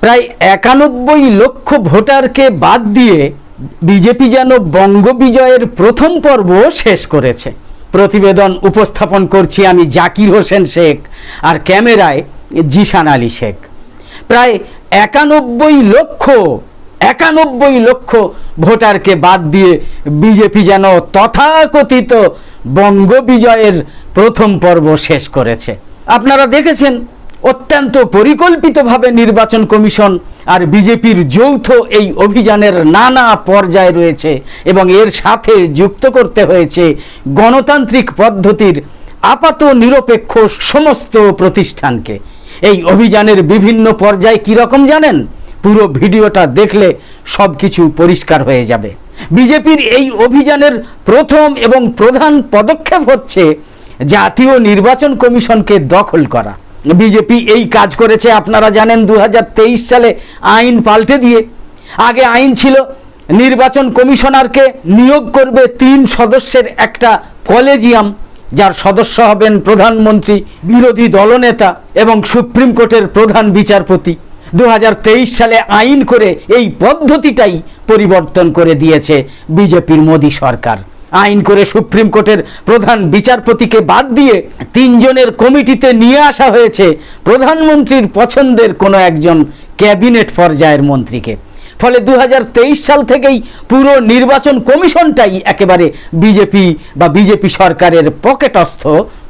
প্রায় 91 লক্ষ ভোটারকে বাদ দিয়ে বিজেপি যেন বঙ্গবিজয়ের প্রথম পর্ব শেষ করেছে। প্রতিবেদন উপস্থাপন করছি আমি জাকির হোসেন শেখ, আর ক্যামেরায় জিশান আলী শেখ। প্রায় 91 লক্ষ ভোটারকে বাদ দিয়ে বিজেপি যেন তথাকথিত বঙ্গবিজয়ের প্রথম পর্ব শেষ করেছে। আপনারা দেখেছেন অত্যন্ত পরিকল্পিতভাবে নির্বাচন কমিশন আর বিজেপির যৌথ এই অভিযানের নানা পর্যায় রয়েছে, এবং এর সাথে যুক্ত করতে হয়েছে গণতান্ত্রিক পদ্ধতির আপাত নিরপেক্ষ সমস্ত প্রতিষ্ঠানকে। এই অভিযানের বিভিন্ন পর্যায় কি রকম জানেন? পুরো ভিডিওটা দেখলে সবকিছু পরিষ্কার হয়ে যাবে। বিজেপির এই অভিযানের প্রথম এবং প্রধান পদক্ষেপ হচ্ছে জাতীয় নির্বাচন কমিশনকে দখল করা। বিজেপি এই কাজ করেছে আপনারা জানেন 2023 সালে আইন পাল্টে দিয়ে। আগে আইন ছিল নির্বাচন কমিশনারকে নিয়োগ করবে 3 সদস্যের একটা কলেজিয়াম, যার সদস্য হবেন প্রধানমন্ত্রী, বিরোধী দলনেতা এবং সুপ্রিম কোর্টের প্রধান বিচারপতি। 2023 সালে আইন করে এই পদ্ধতিটাই পরিবর্তন করে দিয়েছে বিজেপির মোদী সরকার। আইন করে সুপ্রিম কোর্টের প্রধান বিচারপতিকে বাদ দিয়ে 3 জনের কমিটিতে নিয়ে আসা হয়েছে প্রধানমন্ত্রীর পছন্দের কোনো একজন ক্যাবিনেট পর্যায়ের মন্ত্রীকে। ফলে 2023 সাল থেকেই পুরো নির্বাচন কমিশনটাই একেবারে বিজেপি সরকারের পকেটস্থ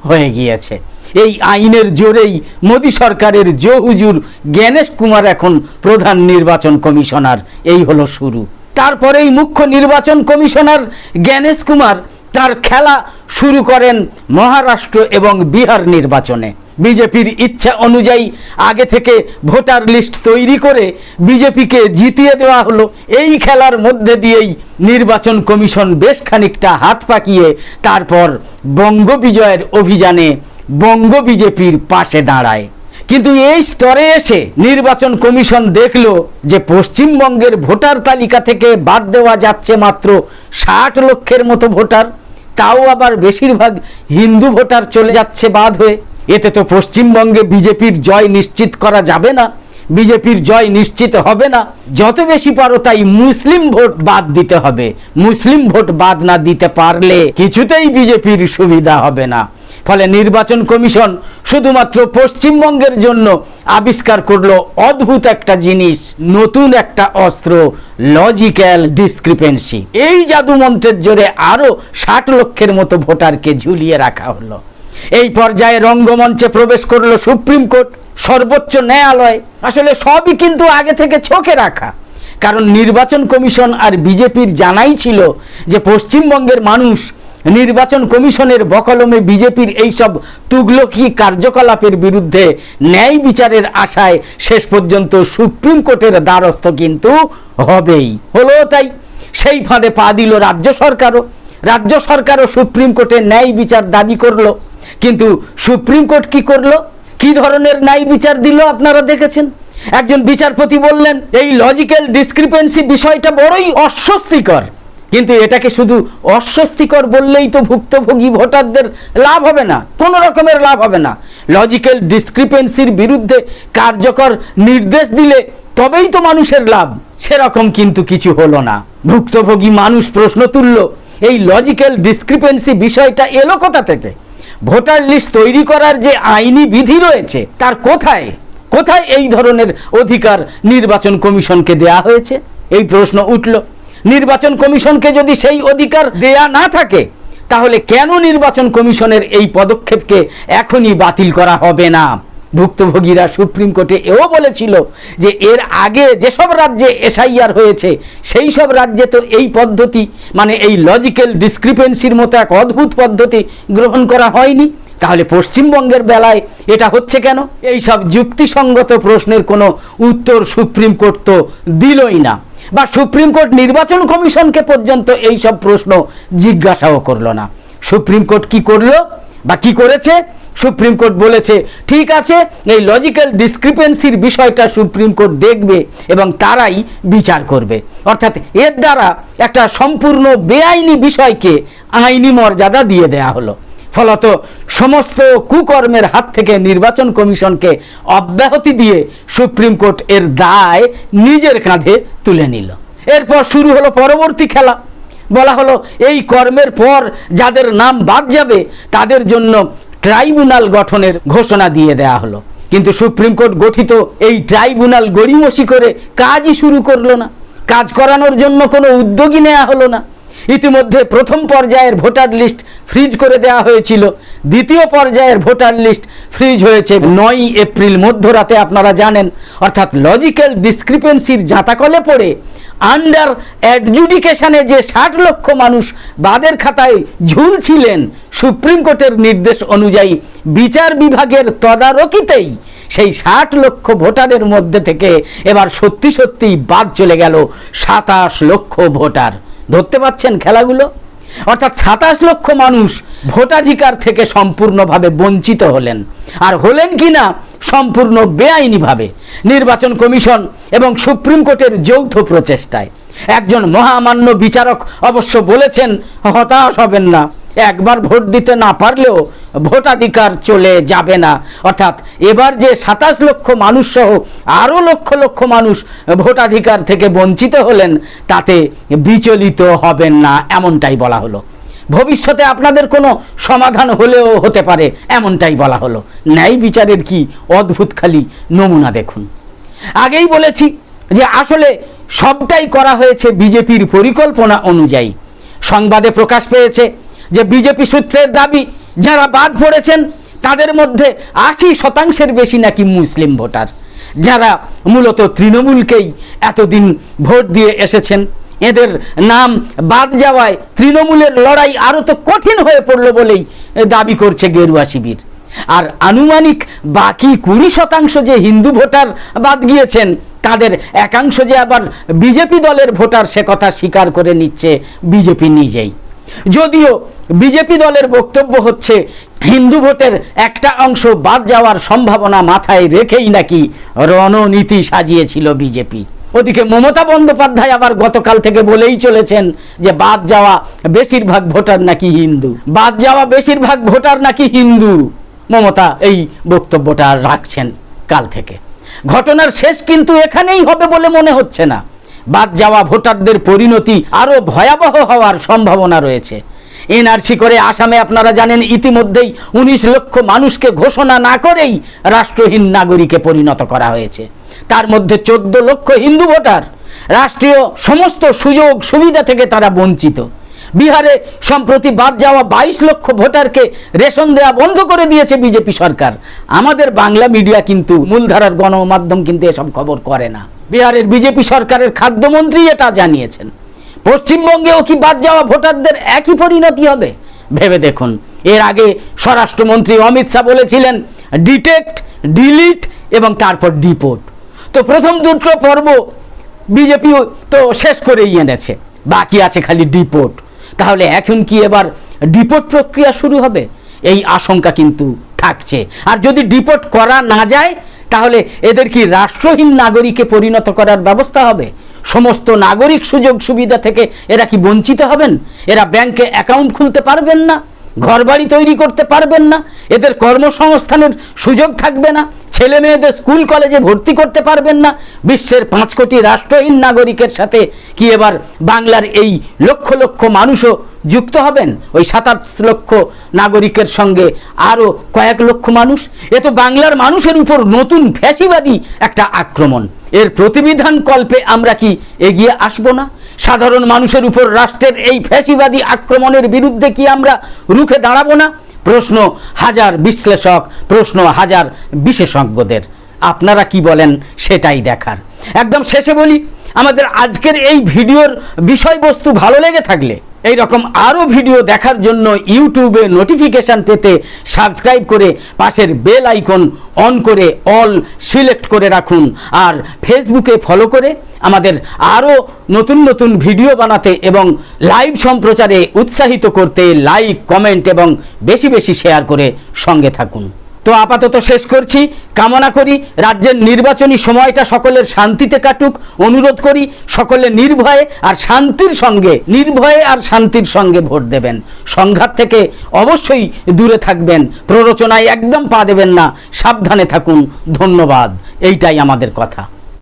হয়ে গিয়েছে। এই আইনের জোরেই মোদী সরকারের জো হুজুর জ্ঞানেশ কুমার এখন প্রধান নির্বাচন কমিশনার। এই হলো শুরু। তারপরেই মুখ্য নির্বাচন কমিশনার জ্ঞানেশ কুমার তার খেলা শুরু করেন মহারাষ্ট্র এবং বিহার নির্বাচনে। বিজেপির ইচ্ছা অনুযায়ী আগে থেকে ভোটার লিস্ট তৈরি করে বিজেপিকে জিতিয়ে দেওয়া হলো। এই খেলার মধ্যে দিয়েই নির্বাচন কমিশন বেশ খানিকটা হাত পাকিয়ে তারপর বঙ্গবিজয়ের অভিযানে বঙ্গ বিজেপির পাশে দাঁড়ায়। কিন্তু এই স্তরে এসে নির্বাচন কমিশন দেখল যে পশ্চিমবঙ্গের ভোটার তালিকা থেকে বাদ দেওয়া যাচ্ছে মাত্র 60 লক্ষের মতো ভোটার, তাও আবার বেশিরভাগ হিন্দু ভোটার চলে যাচ্ছে বাদ হয়ে। এতে তো পশ্চিমবঙ্গে বিজেপির জয় নিশ্চিত করা যাবে না, বিজেপির জয় নিশ্চিত হবে না। যত বেশি পারো তাই মুসলিম ভোট বাদ দিতে হবে। মুসলিম ভোট বাদ না দিতে পারলে কিছুতেই বিজেপির সুবিধা হবে না। ফলে নির্বাচন কমিশন শুধুমাত্র পশ্চিমবঙ্গের জন্য আবিষ্কার করলো অদ্ভুত একটা জিনিস, নতুন একটা অস্ত্র, লজিক্যাল ডিসক্রিপেন্সি। এই জাদু মন্ত্রের জোরে আরো 60 লক্ষের মতো ভোটারকে ঝুলিয়ে রাখা হলো। এই পর্যায়ে রঙ্গমঞ্চে প্রবেশ করলো সুপ্রিম কোর্ট, সর্বোচ্চ ন্যায়ালয়। আসলে সবই কিন্তু আগে থেকে ছকে রাখা, কারণ নির্বাচন কমিশন আর বিজেপির জানাই ছিল যে পশ্চিমবঙ্গের মানুষ নির্বাচন কমিশনের বকলমে বিজেপির এইসব তুগলকি কার্যকলাপের বিরুদ্ধে ন্যায় বিচারের আশায় শেষ পর্যন্ত সুপ্রিম কোর্টের দ্বারস্থ কিন্তু হবেই। হলো তাই। সেই ফাঁদে পা দিল রাজ্য সরকারও সুপ্রিম কোর্টে ন্যায় বিচার দাবি করলো। কিন্তু সুপ্রিম কোর্ট কি করলো, কি ধরনের ন্যায় বিচার দিল আপনারা দেখেছেন। একজন বিচারপতি বললেন এই লজিক্যাল ডিসক্রিপেন্সি বিষয়টা বড়ই অস্বস্তিকর, কিন্তু এটাকে শুধু অস্বস্তিকর বললেই তো ভুক্তভোগী ভোটারদের লাভ হবে না, কোনো রকমের লাভ হবে না। লজিক্যাল ডিসক্রিপেন্সির বিরুদ্ধে কার্যকর নির্দেশ দিলে তবেই তো মানুষের লাভ। সেরকম কিন্তু কিছু হলো না। ভুক্তভোগী মানুষ প্রশ্ন তুলল এই লজিক্যাল ডিসক্রিপেন্সি বিষয়টা এলো কোথা থেকে? ভোটার লিস্ট তৈরি করার যে আইনি বিধি রয়েছে তার কোথায় এই ধরনের অধিকার নির্বাচন কমিশনকে দেয়া হয়েছে? এই প্রশ্ন উঠল। নির্বাচন কমিশনকে যদি সেই অধিকার দেয়া না থাকে তাহলে কেন নির্বাচন কমিশনের এই পদক্ষেপকে এখনই বাতিল করা হবে না? ভুক্তভোগীরা সুপ্রিম কোর্টে এও বলেছিল যে এর আগে যেসব রাজ্যে এসআইআর হয়েছে সেই সব রাজ্যে তো এই পদ্ধতি, মানে এই লজিক্যাল ডিসক্রিপেন্সির মতো এক অদ্ভুত পদ্ধতি গ্রহণ করা হয়নি। তাহলে পশ্চিমবঙ্গের বেলায় এটা হচ্ছে কেন? এই সব যুক্তিসঙ্গত প্রশ্নের কোনো উত্তর সুপ্রিম কোর্ট তো দিলই না, বা সুপ্রিম কোর্ট নির্বাচন কমিশনকে পর্যন্ত এই সব প্রশ্ন জিজ্ঞাসাও করলো না। সুপ্রিম কোর্ট কি করলো বা কি করেছে? সুপ্রিম কোর্ট বলেছে ঠিক আছে, এই লজিক্যাল ডিসক্রিপেন্সির বিষয়টা সুপ্রিম কোর্ট দেখবে এবং তারাই বিচার করবে। অর্থাৎ এর দ্বারা একটা সম্পূর্ণ বেআইনি বিষয়কে আইনি মর্যাদা দিয়ে দেয়া হলো। ফলত সমস্ত কুকর্মের হাত থেকে নির্বাচন কমিশনকে অব্যাহতি দিয়ে সুপ্রিম কোর্ট এর দায় নিজের কাঁধে তুলে নিল। এরপর শুরু হলো পরবর্তী খেলা। বলা হলো এই কর্মের পর যাদের নাম বাদ যাবে তাদের জন্য ট্রাইব্যুনাল গঠনের ঘোষণা দিয়ে দেয়া হলো। কিন্তু সুপ্রিম কোর্ট গঠিত এই ট্রাইব্যুনাল গড়িমসি করে কাজই শুরু করলো না। কাজ করানোর জন্য কোনো উদ্যোগই নেওয়া হলো না। ইতিমধ্যে প্রথম পর্যায়ের ভোটার লিস্ট ফ্রিজ করে দেওয়া হয়েছিল, দ্বিতীয় পর্যায়ের ভোটার লিস্ট ফ্রিজ হয়েছে 9 এপ্রিল মধ্যরাতে, আপনারা জানেন। অর্থাৎ লজিক্যাল ডিসক্রিপেন্সির জাঁতাকলে পড়ে আন্ডার অ্যাডজুডিকেশনে যে 60 লক্ষ মানুষ বাদের খাতায় ঝুলছিলেন, সুপ্রিম কোর্টের নির্দেশ অনুযায়ী বিচার বিভাগের তদারকিতেই সেই 60 লক্ষ ভোটারের মধ্যে থেকে এবার সত্যি সত্যি বাদ চলে গেল 27 লক্ষ ভোটার। ধরতে পাচ্ছেন খেলাগুলো? অর্থাৎ 27 লক্ষ মানুষ ভোটাধিকার থেকে সম্পূর্ণভাবে বঞ্চিত হলেন। আর হলেন কিনা সম্পূর্ণ বেআইনিভাবে, নির্বাচন কমিশন এবং সুপ্রিম কোর্টের যৌথ প্রচেষ্টায়। একজন মহামান্য বিচারক অবশ্য বলেছেন, হতাশ হবেন না, একবার ভোট দিতে না পারলেও ভোটাধিকার চলে যাবে না। অর্থাৎ এবার যে 27 লক্ষ মানুষ সহ আরও লক্ষ লক্ষ মানুষ ভোটাধিকার থেকে বঞ্চিত হলেন তাতে বিচলিত হবেন না, এমনটাই বলা হলো। ভবিষ্যতে আপনাদের কোনো সমাধান হলেও হতে পারে, এমনটাই বলা হলো। ন্যায় বিচারের কি অদ্ভুত খালি নমুনা দেখুন। আগেই বলেছি যে আসলে সবটাই করা হয়েছে বিজেপির পরিকল্পনা অনুযায়ী। সংবাদে প্রকাশ পেয়েছে যে বিজেপি সূত্রের দাবি যারা বাদ পড়েছেন তাদের মধ্যে 80% বেশি নাকি মুসলিম ভোটার, যারা মূলত তৃণমূলকেই এতদিন ভোট দিয়ে এসেছেন। এদের নাম বাদ যাওয়ায় তৃণমূলের লড়াই আরো তো কঠিন হয়ে পড়ল বলেই দাবি করছে গেরুয়া শিবির। আর আনুমানিক বাকি 20% যে হিন্দু ভোটার বাদ গিয়েছেন তাদের একাংশ যে আবার বিজেপি দলের ভোটার সে কথা স্বীকার করে নিচ্ছে বিজেপি নিজেই। যদিও বিজেপি দলের বক্তব্য হচ্ছে হিন্দু ভোটের একটা অংশ বাদ যাওয়ার সম্ভাবনা মাথায় রেখেই নাকি রণনীতি সাজিয়েছিল বিজেপি। ওদিকে মমতা বন্দ্যোপাধ্যায় আবার গতকাল থেকে বলেই চলেছেন যে বাদ যাওয়া বেশিরভাগ ভোটার নাকি হিন্দু, বাদ যাওয়া বেশিরভাগ ভোটার নাকি হিন্দু। মমতা এই বক্তব্যটা রাখছেন কাল থেকে। ঘটনার শেষ কিন্তু এখানেই হবে বলে মনে হচ্ছে না। বাদ যাওয়া ভোটারদের পরিণতি আরো ভয়াবহ হওয়ার সম্ভাবনা রয়েছে। এনআরসি করে আসামে আপনারা জানেন ইতিমধ্যেই 19 লক্ষ মানুষকে ঘোষণা না করেই রাষ্ট্রহীন নাগরিকে পরিণত করা হয়েছে। তার মধ্যে 14 লক্ষ হিন্দু ভোটার। রাষ্ট্রীয় সমস্ত সুযোগ সুবিধা থেকে তারা বঞ্চিত। বিহারে সম্প্রতি বাদ যাওয়া 22 লক্ষ ভোটারকে রেশন দেওয়া বন্ধ করে দিয়েছে বিজেপি সরকার। আমাদের বাংলা মিডিয়া কিন্তু, মূলধারার গণমাধ্যম কিন্তু এসব খবর করে না। বিহারের বিজেপি সরকারের খাদ্যমন্ত্রী এটা জানিয়েছেন। পশ্চিমবঙ্গেও কি বাদ যাওয়া ভোটারদের একই পরিণতি হবে? ভেবে দেখুন। এর আগে স্বরাষ্ট্রমন্ত্রী অমিত শাহ বলেছিলেন ডিটেক্ট, ডিলিট এবং তারপর ডিপোর্ট। তো প্রথম দুটো পর্ব বিজেপি তো শেষ করেই এনেছে, বাকি আছে খালি ডিপোর্ট। তাহলে এখন কি এবার ডিপোর্ট প্রক্রিয়া শুরু হবে? এই আশঙ্কা কিন্তু থাকছে। আর যদি ডিপোর্ট করা না যায় তাহলে এদের কি রাষ্ট্রহীন নাগরিকে পরিণত করার ব্যবস্থা হবে? সমস্ত নাগরিক সুযোগ সুবিধা থেকে এরা কি বঞ্চিত হবেন? এরা ব্যাংকে অ্যাকাউন্ট খুলতে পারবেন না, ঘরবাড়ি তৈরি করতে পারবেন না, এদের কর্মসংস্থানের সুযোগ থাকবে না, ছেলে মেয়েদের স্কুল কলেজে ভর্তি করতে পারবেন না। বিশ্বের 5 কোটি রাষ্ট্রহীন নাগরিকের সাথে কি এবার বাংলার এই লক্ষ লক্ষ মানুষও যুক্ত হবেন? ওই 27 লক্ষ নাগরিকের সঙ্গে আরো কয়েক লক্ষ মানুষ। এ তো বাংলার মানুষের উপর নতুন ফ্যাসিবাদী একটা আক্রমণ। এর প্রতিবিধান কল্পে আমরা কি এগিয়ে আসবো না? সাধারণ মানুষের উপর রাষ্ট্রের এই ফ্যাসিবাদী আক্রমণের বিরুদ্ধে কি আমরা রুখে দাঁড়াবো না? প্রশ্ন হাজার বিশ্লেষক, প্রশ্ন হাজার বিশেষজ্ঞদের। আপনারা কি বলেন সেটাই দেখার। একদম শেষে বলি, আমাদের আজকের এই ভিডিওর বিষয়বস্তু ভালো লেগে থাকলে এই রকম আরো ভিডিও দেখার জন্য ইউটিউবে নোটিফিকেশন পেতে সাবস্ক্রাইব করে পাশের বেল আইকন অন করে অল সিলেক্ট করে রাখুন। আর ফেসবুকে ফলো করে আমাদের আরো নতুন নতুন ভিডিও বানাতে এবং লাইভ সম্প্রচারে উৎসাহিত করতে লাইক, কমেন্ট এবং বেশি বেশি শেয়ার করে সঙ্গে থাকুন। তো আপাতত শেষ করছি। কামনা করি রাজ্যের নির্বাচনী সময়টা সকলের শান্তিতে কাটুক। অনুরোধ করি সকলে নির্ভয়ে আর শান্তির সঙ্গে ভোট দেবেন। সংঘাত থেকে অবশ্যই দূরে থাকবেন, প্ররোচনায় একদম পা দেবেন না, সাবধানে থাকুন। ধন্যবাদ। এইটাই আমাদের কথা।